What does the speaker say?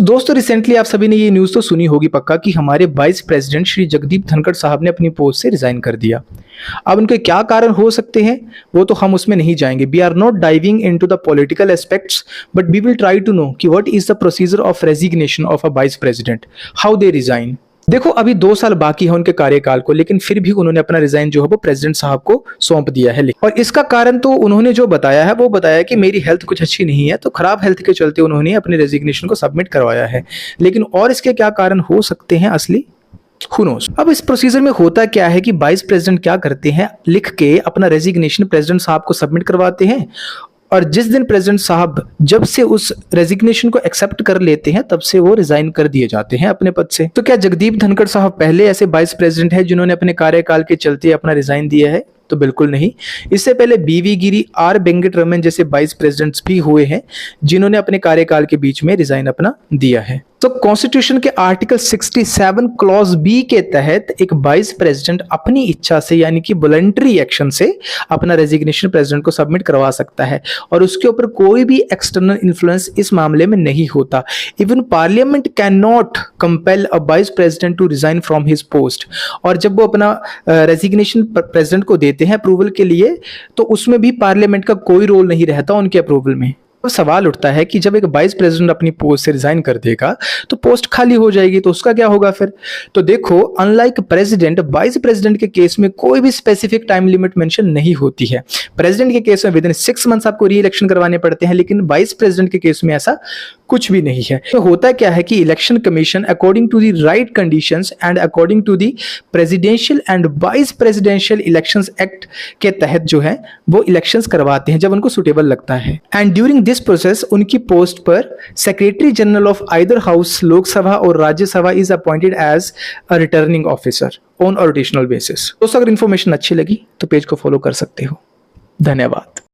दोस्तों, रिसेंटली आप सभी ने ये न्यूज़ तो सुनी होगी पक्का कि हमारे वाइस प्रेसिडेंट श्री जगदीप धनखड़ साहब ने अपनी पोस्ट से रिजाइन कर दिया। अब उनके क्या कारण हो सकते हैं वो तो हम उसमें नहीं जाएंगे। We are not diving into the political aspects, but we will try to know कि what is the procedure of resignation of a vice president, how they resign. देखो, अभी 2 साल बाकी है उनके कार्यकाल को, लेकिन फिर भी उन्होंने अपना रिजाइन जो है वो प्रेसिडेंट साहब को सौंप दिया है। और इसका कारण तो उन्होंने जो बताया है वो बताया कि मेरी हेल्थ कुछ अच्छी नहीं है, तो खराब हेल्थ के चलते उन्होंने अपने रेजिग्नेशन को सबमिट करवाया है। लेकिन और इसके क्या कारण हो सकते हैं असली, Who knows? अब इस प्रोसीजर में होता क्या है कि वाइस प्रेसिडेंट क्या करते हैं, लिख के अपना रेजिग्नेशन प्रेसिडेंट साहब को सबमिट करवाते हैं, और जिस दिन प्रेसिडेंट साहब जब से उस रेजिग्नेशन को एक्सेप्ट कर लेते हैं तब से वो रिजाइन कर दिए जाते हैं अपने पद से। तो क्या जगदीप धनखड़ साहब पहले ऐसे वाइस प्रेसिडेंट हैं जिन्होंने अपने कार्यकाल के चलते अपना रिजाइन दिया है? तो बिल्कुल नहीं। इससे पहले बीवी गिरी, आर वेंकटरमन जैसे वाइस प्रेसिडेंट्स भी हुए हैं जिन्होंने अपने कार्यकाल के बीच में रिजाइन अपना दिया है। तो कॉन्स्टिट्यूशन के आर्टिकल 67 क्लॉज बी के तहत एक वाइस प्रेसिडेंट अपनी इच्छा से यानी कि वॉलंटरी एक्शन से अपना रेजिग्नेशन प्रेसिडेंट को सबमिट करवा सकता है, और उसके ऊपर कोई भी एक्सटर्नल इन्फ्लुएंस इस मामले में नहीं होता। Even parliament can not compel a vice president to resign from his post. और जब वो अपना रेजिग्नेशन प्रेसिडेंट को देते हैं अप्रूवल के लिए, तो उसमें भी पार्लियामेंट का कोई रोल नहीं रहता उनके अप्रूवल में। तो सवाल उठता है कि जब एक वाइस प्रेसिडेंट अपनी पोस्ट से रिजाइन कर देगा तो पोस्ट खाली हो जाएगी, तो उसका क्या होगा फिर? तो देखो, अनलाइक प्रेसिडेंट, वाइस प्रेसिडेंट के केस में कोई भी स्पेसिफिक टाइम लिमिट मेंशन नहीं होती है। प्रेसिडेंट के केस में विद इन 6 मंथ्स आपको री इलेक्शन करवाने पड़ते हैं, लेकिन वाइस प्रेसिडेंट के केस में ऐसा कुछ भी नहीं है। तो होता क्या है कि election commission according to the right conditions and according to the presidential and vice presidential elections act के तहत जो है वो इलेक्शंस करवाते हैं जब उनको सुटेबल लगता है। एंड ड्यूरिंग दिस प्रोसेस उनकी पोस्ट पर secretary general of either house, Lok Sabha और Rajya Sabha, is appointed as a returning officer on a rotational basis. दोस्तों, अगर इन्फॉर्मेशन अच्छी लगी तो पेज को फॉलो कर सकते हो। धन्यवाद।